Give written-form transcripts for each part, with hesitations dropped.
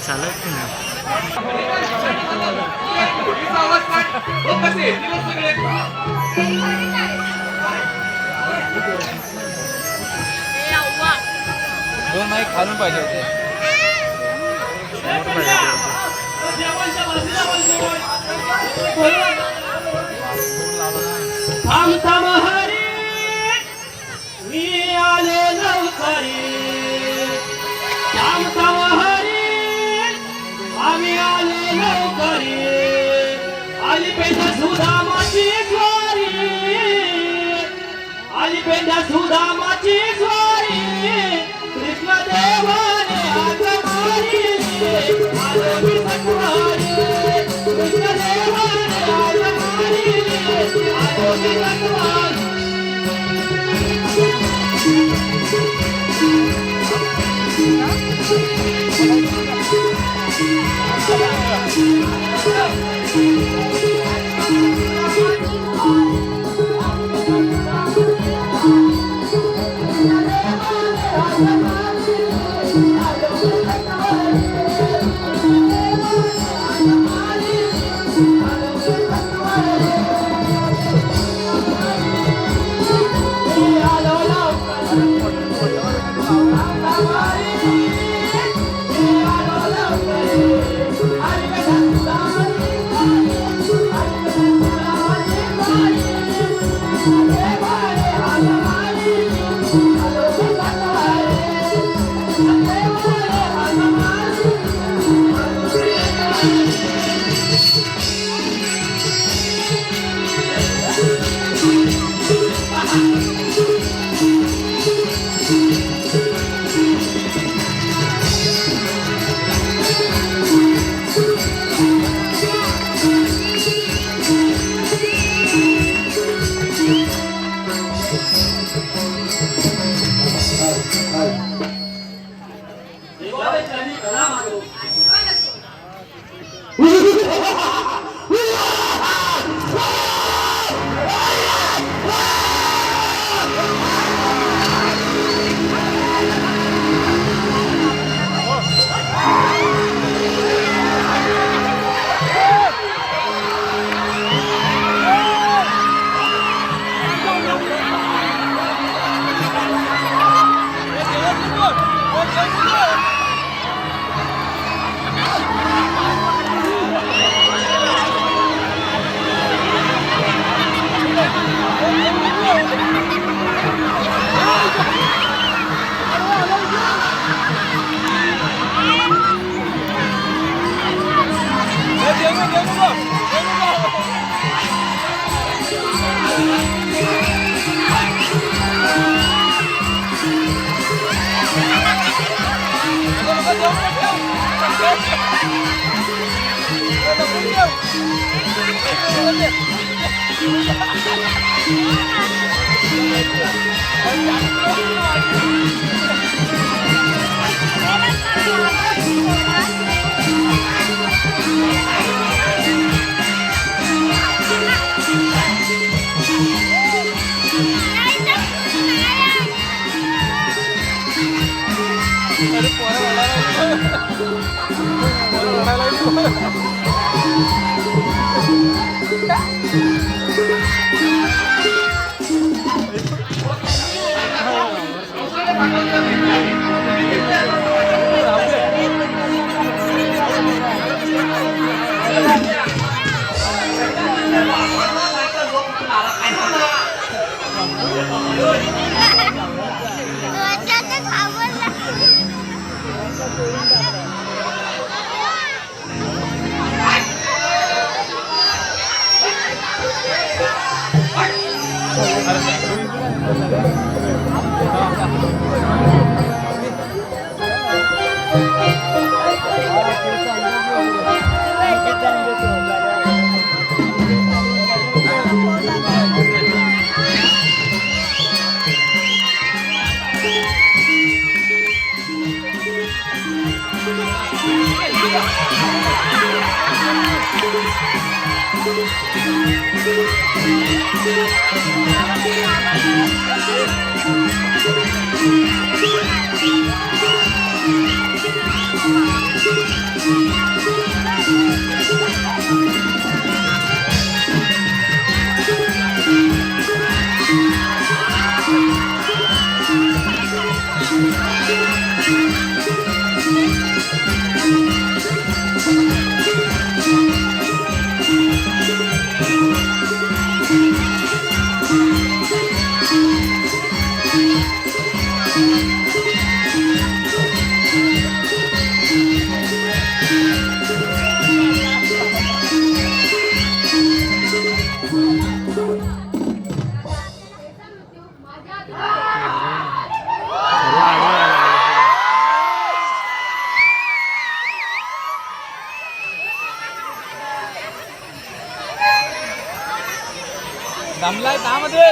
चालत दोन माईक खालून पाहिजे होते मी आले लवकरी आम्ही आले लवकरी आली पेंढा सुदामाची स्वारी आली पेंढा सुदामाची स्वारी कृष्ण देवाने आज मारिले आलो मी सत्वारी कृष्ण देवाने आज मारिले आलो मी सत्वारी दमलाय त्यामध्ये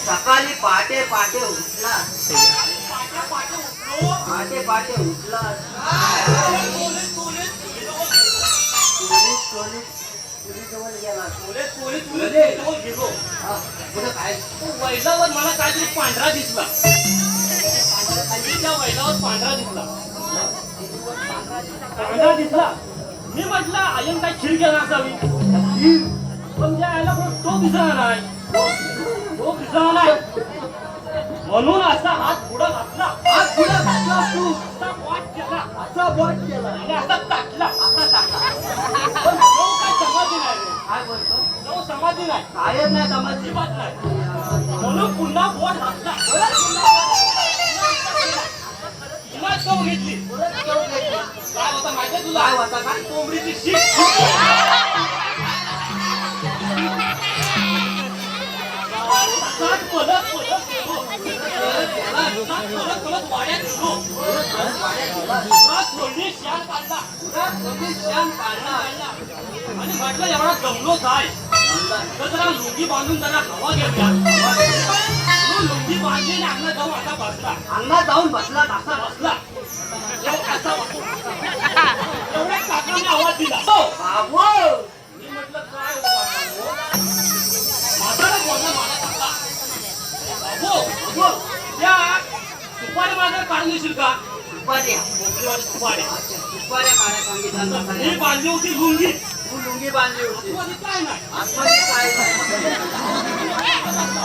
सकाळी पहाटे पहाटे उठला पहाटे पहाटे उठला वैलावर मला काहीतरी पांढरा दिसला त्या वैलावर पांढरा दिसला मी म्हटलं आयन काय खीर गेला असावी पण त्या यायला तो दिसणार नाही म्हणून असा हात पुढं घातला तू असा बॉट केला आणि असा टाकला पण तो काय समाधी नाही काय बोलतो तो समाधी नाही कायच नाही समाधी बात नाही म्हणून पुन्हा बोट घातला पुन्हा चव घेतली काय होता माहितीये तुला काय होता काय कोंबडीची शीट परत वाड्यात गेलो सोडली शान काढला उरात कोणी शान काढला आणि म्हटलं एवढा जमलोच आहे तर जरा लुंगी बांधून जरा हवा घेऊया म्हणून लुंगी बांधली आणि अंगणात जाऊन असा बसला अंगणात जाऊन बसला असा बसला असा एवढ्या काकाने आवाज दिला हो बाबू मी म्हटलं काय हो काका माझा बोलला मला काका बाबू त्या सुपारी माझ्या काढून देशील का सुपाऱ्या मोकळीवाली सुपारी सुपाऱ्या काढायला सांगितलं मी बांधली होती लुंगी तू लुंगी बांधली होती मध्ये काय नाही आतमध्ये काय नाही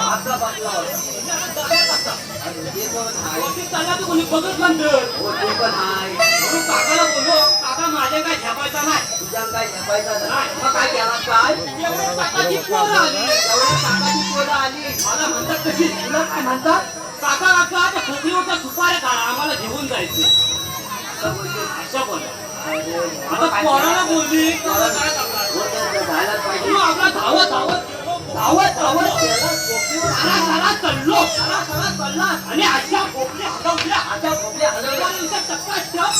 असा बसला होता अरे ते पण आहे वरती चालला तर कोणी बघत नंतर हो ते पण आहे म्हणून काकाला बोललो काका माझ्या काय झेपायचा नाही तुझ्या काय झेपायचा नाही मग काय केला काय एवढ्या काकाची पोरं आली एवढ्या काकाची पोरं आली मला म्हणतात कशी तुला काय म्हणतात काका काका त्या खोकलीवरच्या सुपाऱ्या काढा आम्हाला घेऊन जायचे असं बोलते. अशा बोलल्या अरे, आता पोराला बोलली पोराला काय करणार? हो, ते जायलाच पाहिजे म्हणून आपला धावत धावत धावत धावत गेला कोपरीवर सारा आला. सारा चढलो सरा सरा चालला आणि अशा खोकली हलवल्या आता कोपऱ्या हलवल्या पोरांच्या टप्पा टप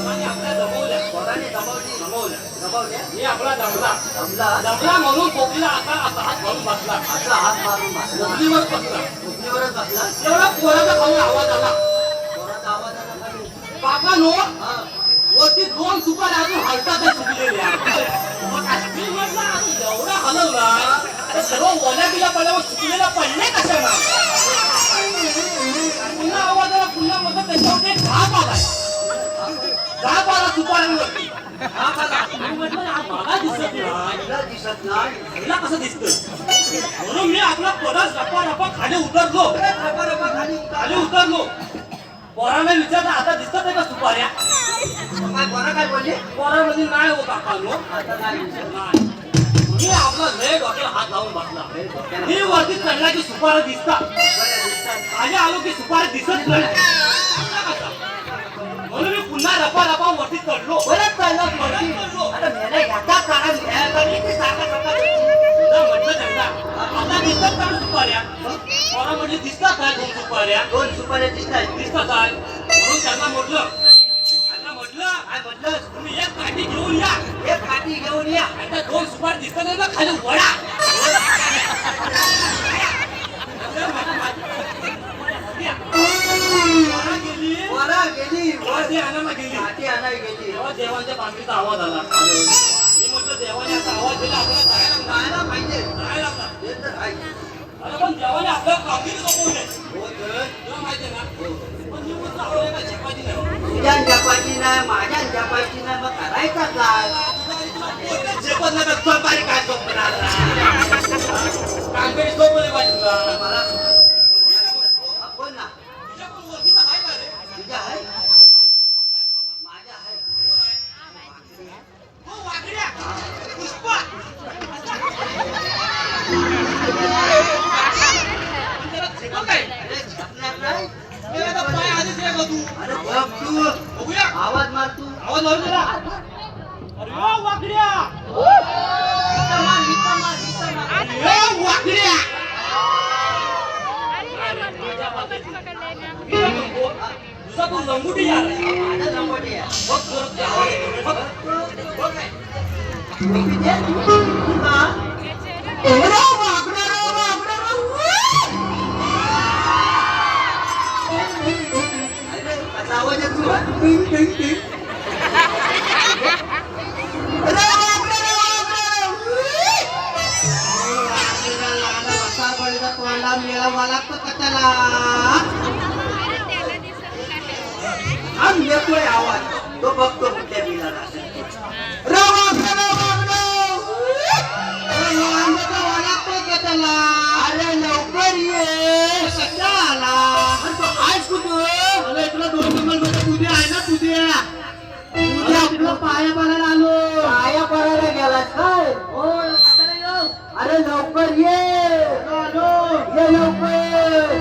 आणि आपल्या दमवल्या पोराने दबावली दमवल्या दबावल्या मी आपला दमला दमला दमला म्हणून खोकलीला असा असा हात घालून बसला असा हात मारून बसला खोकलीवर बसला कोपरीवरच बसला एवढा पोराचा खाली आवाज आला पोराचा आवाज आला खाली. काका नो हा. वरती दोन सुपाऱ्या अजून हलतात सुकलेल्या मी म्हटलं आता एवढा हलवला तर सर्व ओल्या बिल्या पडल्यावर सुकलेल्या पडले कशाला पुन्हा आवाज आला पुन्हा म्हटलं त्याच्यावर एक घाप आलाय घाप आला सुपाऱ्यांवरती घाप आला मी म्हटलं हा मला दिसत नाही तिला दिसत नाही हिला कसं दिसतं म्हणून मी आपला परत रपा रपा खाली उतरलो रपा रपा खाली खाली उतरलो पोराने विचारलं आता दिसत आहे का सुपाऱ्या काय पोरा काय बोलले पोरा म्हणजे नाही हो काका नो आता नाही दिसत. नाही मी आपला लय डोक्याला हात लावून बसला हे डोक्याला मी वरती चढला की सुपारा दिसतात सुपाऱ्या दिसतात. खाली आलो की सुपारा दिसत नाही म्हणून मी पुन्हा रपा रपा वरती चढलो परत चालला परत वरती. चढलो आता मेला याचा काढा घ्यायचा किती सारखा सारखा तुला म्हटलं त्यांना आता दिसतात का सुपाऱ्या पोरा म्हणजे दिसतात काय दोन सुपाऱ्या दोन सुपाऱ्या दिसतात दिसतात काय म्हणून त्यांना म्हटलं काय म्हटलं तुम्ही एक काठी घेऊन या एक काठी घेऊन या आता दोन सुपारी दिसतात ना खाली वडा वडा गेली पोरा गेली काठी आणायला गेली काठी आणाय गेली तेव्हा देवांच्या पांढरीचा आवाज आला मी म्हटलं देवाने असा आवाज दिला आपल्याला जायला पाहिजे जायला लागला ते तर आहे. अरे पण देवाने आपल्या कामगिरी सोपवले हो तर. तुला माहितीये ना पण मी म्हटलं आपल्याला काय झेपायची नाही तुझ्या जपायची नाही माझ्या जपायची नाही मग करायचा काय झेपत नाही तर चपारी काय सोपणार कामगिरी सोपवली पाहिजे तुला मला हा, बोल ना तुझ्या पण ओळखीचं आहे का रे तुझ्या आहे माझ्या आहे हो वाकड्या पुष्पा जरा झेपत काय अरे झेपणार नाही मी आता पाय आधीच रे तू अरे बघ तू बघूया आवाज मार तू आवाज लावून दिला अरे ओ वाकड्या इथं मार इथं मार इथं मार अरे ओ वाकड्या तुझा तू लंगुटी यार माझा नंबर आहे बघ जोरात ते आवाज येतो. बघ बघ काय हा? अरे, कसा आवाज येतो? कसा पडला तोंडा मेला मला तर कशाला हा येतोय आवाज तो बघतो कुठल्या बिलाला अरे लवकर ये कसा आला आज कुठं तुला दोन नंबर मध्ये तुझ्या आहे ना तुझ्या तुझ्या आपलं पाया पडायला आलो पाया पडायला गेलास काय हो कशाला येऊ अरे लवकर ये आलो ये लवकर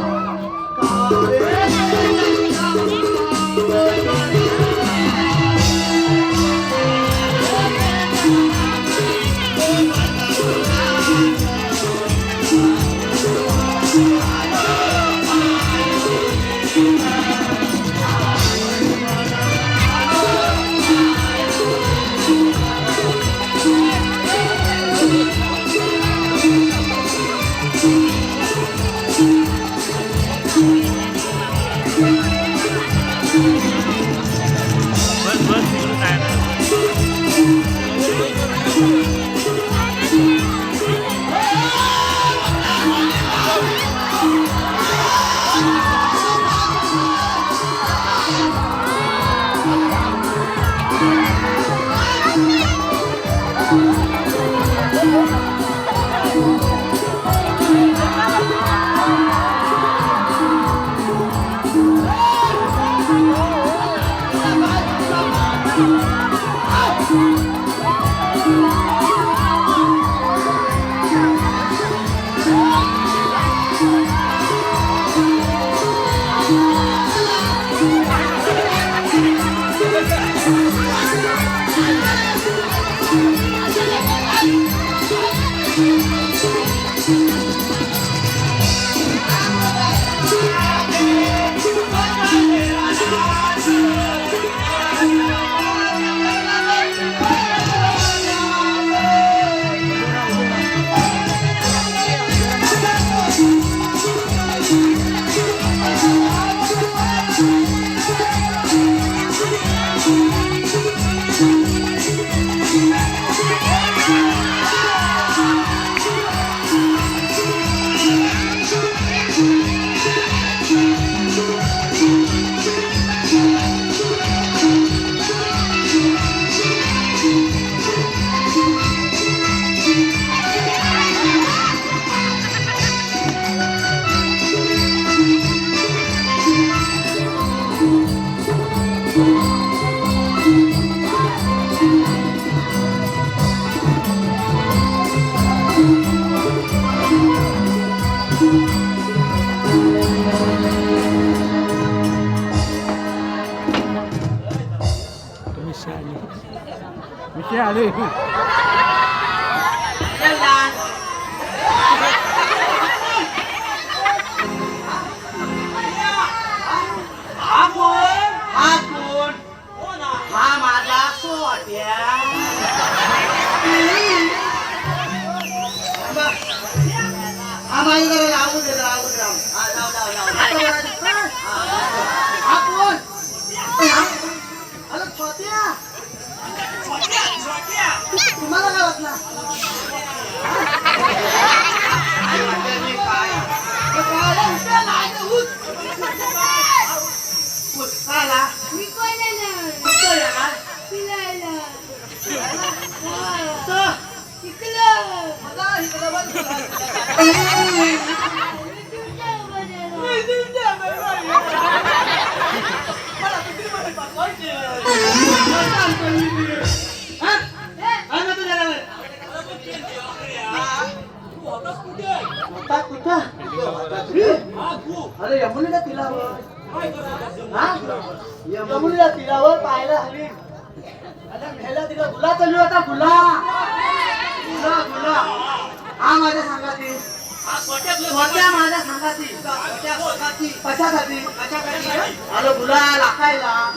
विषय आले हा माझा सोट्या हा माझ्या जरा लागू दे हा कोण अरे छोट्या तुम्हाला काय वाटलं अरे यमुनेच्या तिलावर यमुनेच्या तिलावर पाहायला हली घ्यायला तिला गुला चालू होता गुला गुला गुला हा माझ्या सांगाती छोट्या माझ्या सांगाती कशासाठी अरे गुला राखायला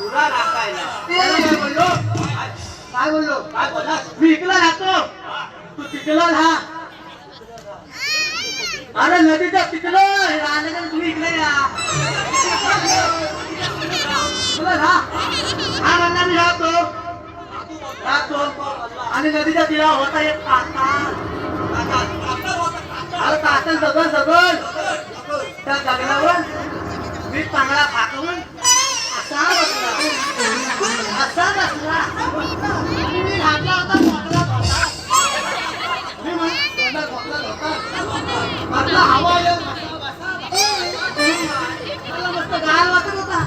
काय बोललो मी इकला राहतो तू तिकला राहा अरे नदीच्या तिकडं राहण्याच्या तुम्ही इकडे या हा म्हणला मी राहतो आणि नदीच्या तिला होता एक कातल अरे कातल सगळं त्या दगडावर मी चांगला फाकवून असा बसला आणि मी घातला होता आपला हवा मस्त गार वाटत होता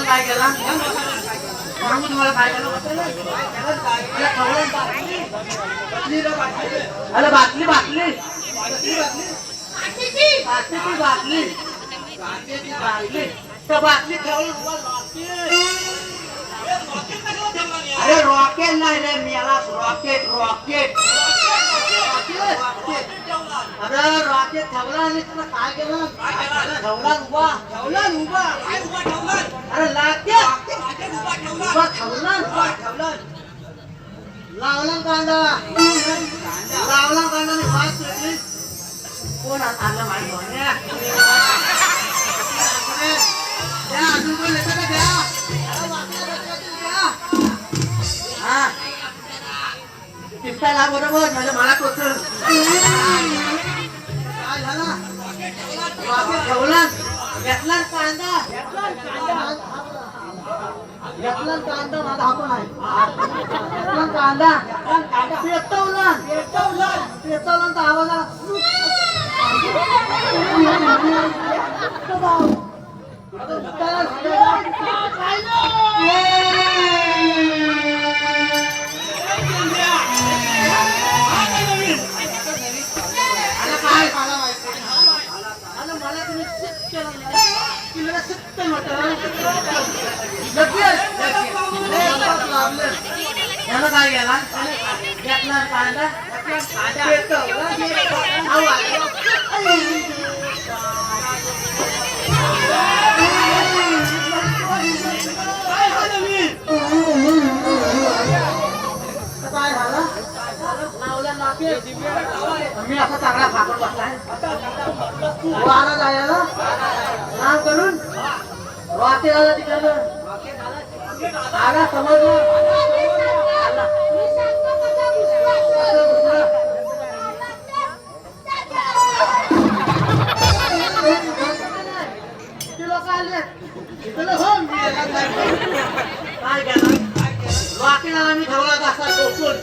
काय केला सांगू तुम्हाला काय केलं अरे बाटली बाटली त्या बाटली ठेवून अरे रॉकेट नाही रे मी याला रॉकेट अरे रॉकेट ठेवला आणि तुला काय केलं ठेवला उभा अरे लाके उभा ठेवला लावला कांदा आणि भात पेटली कोण आणलं माहिती अजून कोण येतं का घ्या हा चिपटायला बरोबर म्हणजे मला टोचल काय झाला ठेवला घेतला कांदा माझा हापून आहे कांदा पेटवला तर आवाज काय मला माहिती आणि मला तुम्ही शिक केलं किल्ला शिकत याला काय गेला घेतला कांदा काय झालं लावल्या नाके मी असा चांगला फाकड बसलाय वारा जायला नाव करून वाटेला तिकडं आला समजलं काय केलं वाटेला मी ठेवला कसा टोकून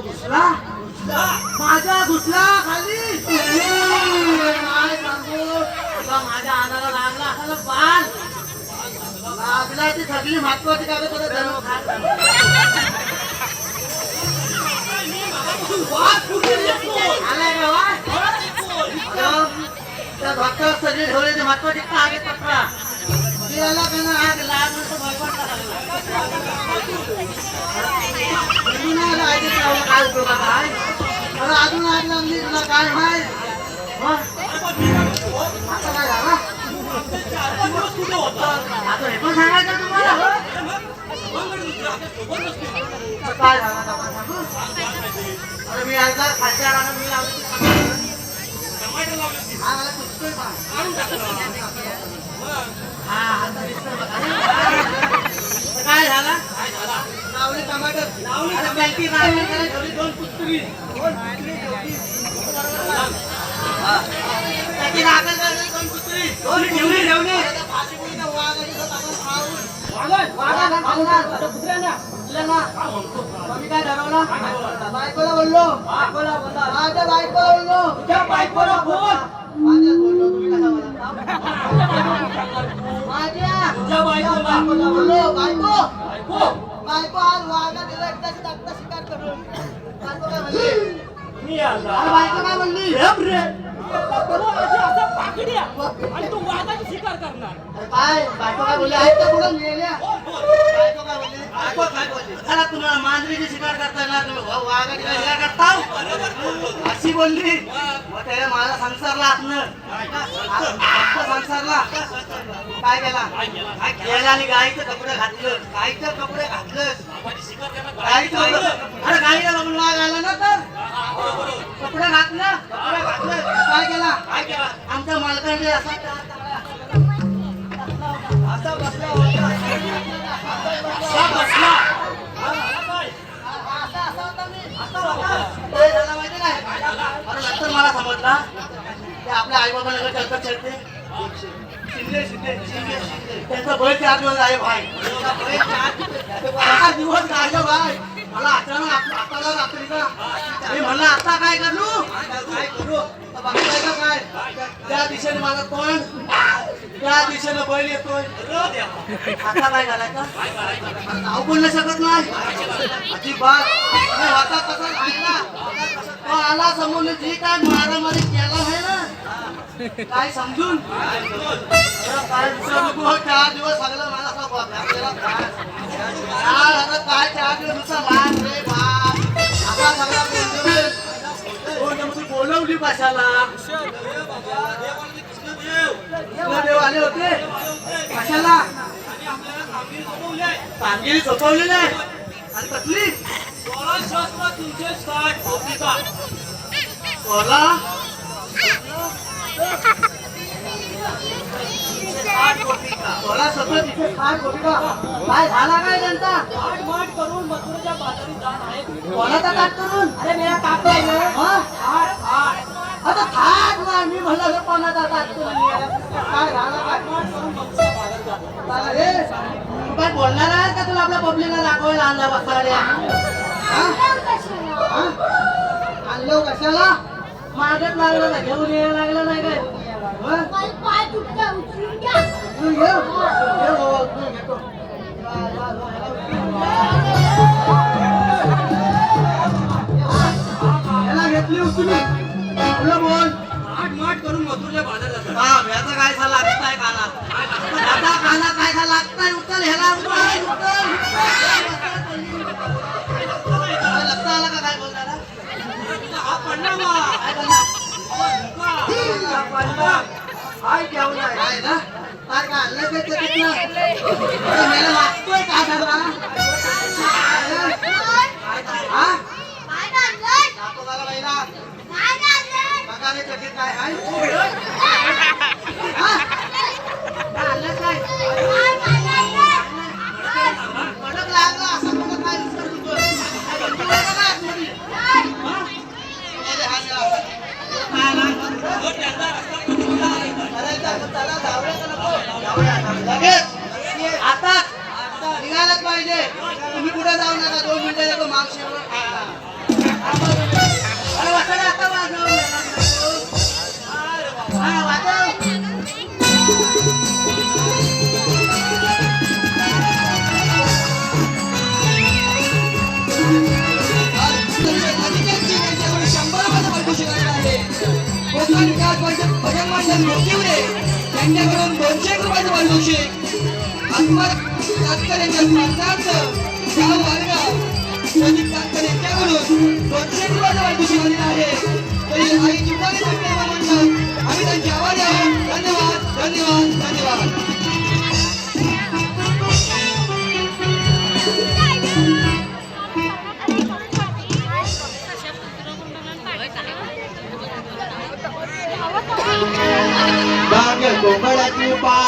घुसला माझ्या घुसला खाली काय सांगू माझ्या आणाला लागला असा पान लागला ती सगळी महत्वाची कागदपत्र आलाय का त्या डॉक्टर सगळे ठेवले ते महत्वाचे कागदपत्र आला का ना आग लागलं काय उपयोग काय अजून आग लागली तुला काय माहित आता काय झालं आता हे पण सांगायचं तुम्हाला काय झालं सांगू अरे मी आता खालच्या राहणार मी लावली मला पुस्तक काय झाला लावली टमाटर लावली बँकी ठेवली दोन पुस्तरी त्याची राखण करायची दोन पुस्तरी दोन ठेवली ठेवली काय ठरवलं बायकोला बोललो माझ्या बायकोला बोललो तुझ्या बायकोला बोल माझ्या बोललो तुम्ही कसा बोलता माझ्या तुझ्या बायकोला बोललो बायको बायको आज वाघा दिला एकदाची दाखता शिकार करून बायको काय म्हणली बायको काय म्हणली आणि तू वाघाची शिकार करणार काय बायको काय बोलली आहेत का कुठं लिहिल्या बायको काय बोलली बायको काय बोलली चला तुम्हाला मांजरीची शिकार करता ना तुम्ही वाघाची काय शिकार करता अशी बोलली मग त्याला माझा संसारला आतनं संसारला काय केला काय केलं आणि गाईचं कपडे घातलं गाईचं कपडे घातलं अरे गाईला बघून वाघ आला ना तर कपडे घातलं काय केला आमच्या मालकाने असा बसला होता नंतर मला समजला की आपल्या आई बाबांना चलत चलते शिंदे शिंदे शिंदे त्यांचा बळ 4 दिवस आहे भाई 4 दिवस गायब भाई मला अचानक आपल्याला रात्रीचा मी म्हणलं आता काय करू बघताय काय त्या दिशेने माझं तोंड त्या दिशेने बैल येतोय आता काय घालायचं नाव बोलू शकत नाही अजिबात होता कसा राहिला तो आला समोर जी काय मारामारी केला आहे ना काय समजून काय 4 दिवस सगळं मला काय 4 दिवस नुसता मार रे बाप आता सगळा बोलवली कशाला देव आले होते कशाला कामगिरी सोपवलेली आहे आणि कसली 16,360 भौतिका 16,17,360 काय झाला काय त्यांचा माठ करून मथुरेच्या बाजारी जात आहेत कोणाचा ताट करून अरे मेरा ताट आहे आता थाट ना मी म्हणलं कोणाचा ताट करून काय झाला काय रे तू काय बोलणार आहे का तुला आपल्या पब्लिकला दाखवायला आणला बसाड्या आणलो कशाला मागत लागलं ना घेऊन यायला लागलं नाही काय होय? मला पाय तुटतोय, उचलून घ्या. उचलून घे. घे बाबा, उचलून घेतो. या, या, या, याला घेतली उचलून. पुढं बोल. माट करून मथुरच्या बाजारात जातात. हा, याचा काय सा लागताय कानात? याचा कानात काय सा लागताय? उचल ह्याला, उचल, उचल. लगता आला का काय बोलताना? हा पडला बा. काय बोलला? काय घेऊन आहे? काय ना? काय का आणलं ते तिथलं? मला लागतोय का सगळा? हा? काय आणलंय? दाखव मला पहिला. काय आणलंय? बघा रे कधी काय आहे? हा? काय आणलं काय? कडक लागलं असं कुठं काय विचार करतोय? काय म्हणतो का काय आतमध्ये? हा? मध्ये हात गेला. काय लागलं? चला जाऊया का नको? जाऊया. लगेच आता निघायलाच पाहिजे. तुम्ही कुठे जाऊ नका. 2 मिनिटं येतो मागशीवर. अरे वाचा ना, आता वाजव. हा, वाजव. त्यांच्याकडून 200 रुपयाचं पारितोषिक. आत्महत्या शेतकऱ्यांच्या स्पर्धार्थ गाव वारगाव प्रदीप कातकर यांच्याकडून 200 रुपयाचं पारितोषिक आलेलं आहे. तरी आई चिंताने संकल्प मंडळ आम्ही त्यांचे आभारी आहोत. धन्यवाद, धन्यवाद, धन्यवाद. भाग्य कोंबड्याची पाय